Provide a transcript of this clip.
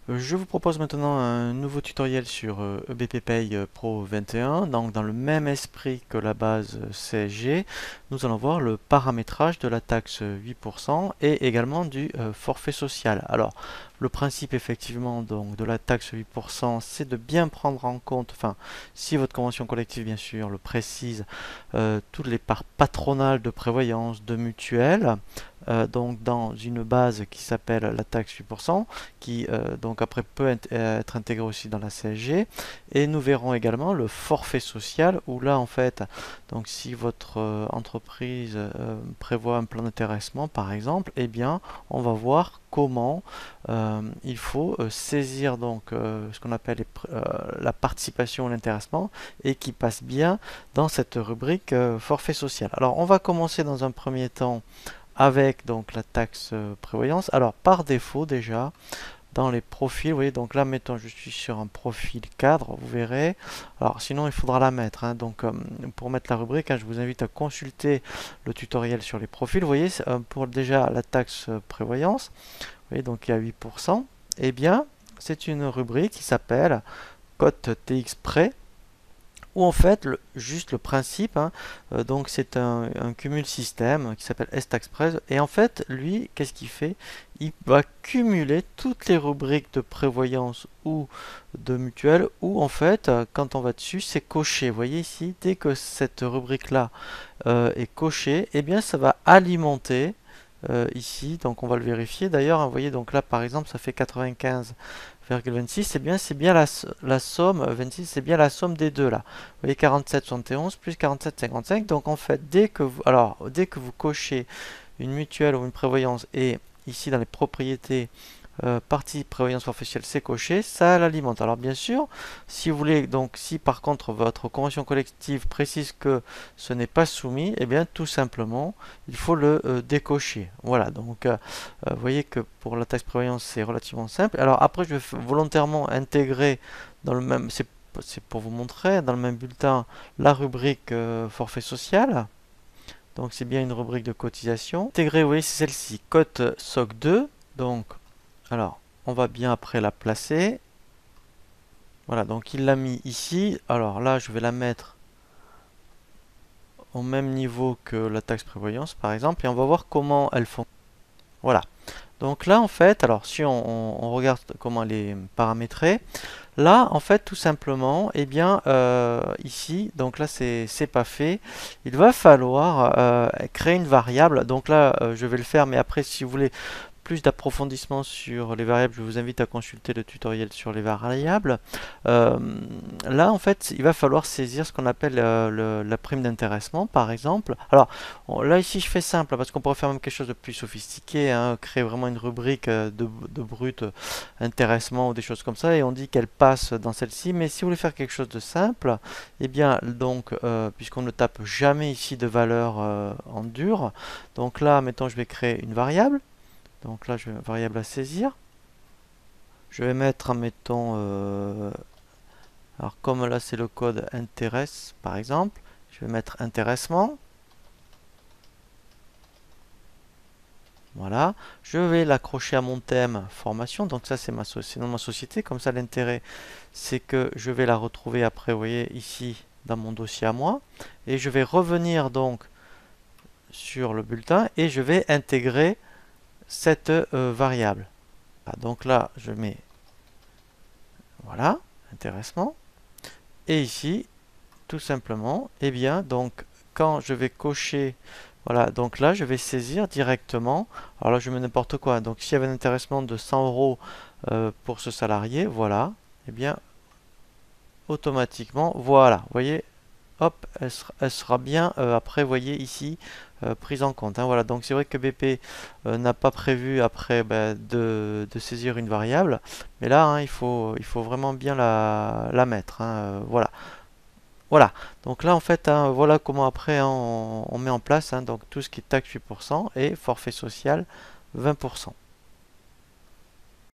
Je vous propose maintenant un nouveau tutoriel sur EBP Pay Pro 21. Donc dans le même esprit que la base CSG, nous allons voir le paramétrage de la taxe 8% et également du forfait social. Alors le principe effectivement donc de la taxe 8%, c'est de bien prendre en compte, enfin si votre convention collective bien sûr le précise, toutes les parts patronales de prévoyance, de mutuelle. Donc dans une base qui s'appelle la taxe 8%, qui donc après peut être intégré aussi dans la CSG. Et nous verrons également le forfait social où là en fait, donc si votre entreprise prévoit un plan d'intéressement par exemple, eh bien on va voir comment il faut saisir donc ce qu'on appelle la participation ou l'intéressement et qui passe bien dans cette rubrique forfait social. Alors on va commencer dans un premier temps avec donc la taxe prévoyance. Alors par défaut déjà dans les profils, vous voyez, donc là, mettons, je suis sur un profil cadre, vous verrez. Alors, sinon, il faudra la mettre, hein. Donc, pour mettre la rubrique, hein, je vous invite à consulter le tutoriel sur les profils. Vous voyez, pour déjà la taxe prévoyance, vous voyez, donc il y a 8%. Eh bien, c'est une rubrique qui s'appelle cote TX Prêt où en fait juste le principe, hein, donc c'est un cumul système qui s'appelle S-Taxpress et en fait lui qu'est-ce qu'il fait? Il va cumuler toutes les rubriques de prévoyance ou de mutuelle où en fait quand on va dessus c'est coché. Vous voyez ici dès que cette rubrique là est cochée, et bien ça va alimenter ici, donc on va le vérifier d'ailleurs, hein, vous voyez donc là par exemple ça fait 95,26, c'est bien la somme, 26 c'est bien la somme des deux là. Vous voyez 47,71 plus 47,55, donc en fait dès que vous cochez une mutuelle ou une prévoyance et ici dans les propriétés partie prévoyance professionnelle c'est coché, ça l'alimente. Alors bien sûr, si vous voulez, donc si par contre votre convention collective précise que ce n'est pas soumis, eh bien tout simplement, il faut le décocher. Voilà, donc vous voyez que pour la taxe prévoyance c'est relativement simple. Alors après, je vais volontairement intégrer dans le même, c'est pour vous montrer, dans le même bulletin, la rubrique forfait social. Donc c'est bien une rubrique de cotisation. Intégrer, oui, c'est celle-ci, cote SOC 2. Donc alors, on va bien après la placer. Voilà, donc il l'a mis ici. Alors là, je vais la mettre au même niveau que la taxe prévoyance, par exemple, et on va voir comment elle fonctionne. Voilà. Donc là, en fait, alors si on regarde comment elle est paramétrée, là, en fait, tout simplement, eh bien, ici, donc là, c'est pas fait. Il va falloir créer une variable. Donc là, je vais le faire, mais après, si vous voulez plus d'approfondissement sur les variables, je vous invite à consulter le tutoriel sur les variables. Euh, Là, en fait, il va falloir saisir ce qu'on appelle la prime d'intéressement, par exemple. Alors, là, ici, je fais simple, parce qu'on pourrait faire même quelque chose de plus sophistiqué, hein, créer vraiment une rubrique de brut intéressement ou des choses comme ça, et on dit qu'elle passe dans celle-ci. Mais si vous voulez faire quelque chose de simple, eh bien, donc, puisqu'on ne tape jamais ici de valeur en dur, donc là, mettons, je vais créer une variable. Donc là, je vais variable à saisir. Je vais mettre, mettons, alors comme là c'est le code intéresse par exemple, je vais mettre intéressement. Voilà. Je vais l'accrocher à mon thème formation. Donc ça c'est le nom de ma société. Comme ça l'intérêt c'est que je vais la retrouver après, vous voyez ici dans mon dossier à moi. Et je vais revenir donc sur le bulletin et je vais intégrer cette variable. Ah, donc là je mets voilà, intéressement. Et ici, tout simplement, eh bien, donc, quand je vais cocher, voilà, donc là, je vais saisir directement. Alors là, je mets n'importe quoi. Donc, s'il y avait un intéressement de 100 euros pour ce salarié, voilà, eh bien, automatiquement, voilà, vous voyez, hop, elle sera bien après, vous voyez ici, prise en compte, hein, voilà, donc c'est vrai que BP n'a pas prévu après de saisir une variable, mais là, hein, il faut vraiment bien la mettre, hein, voilà. Voilà, donc là en fait, hein, voilà comment après hein, on met en place hein, donc tout ce qui est taxe 8% et forfait social 20%.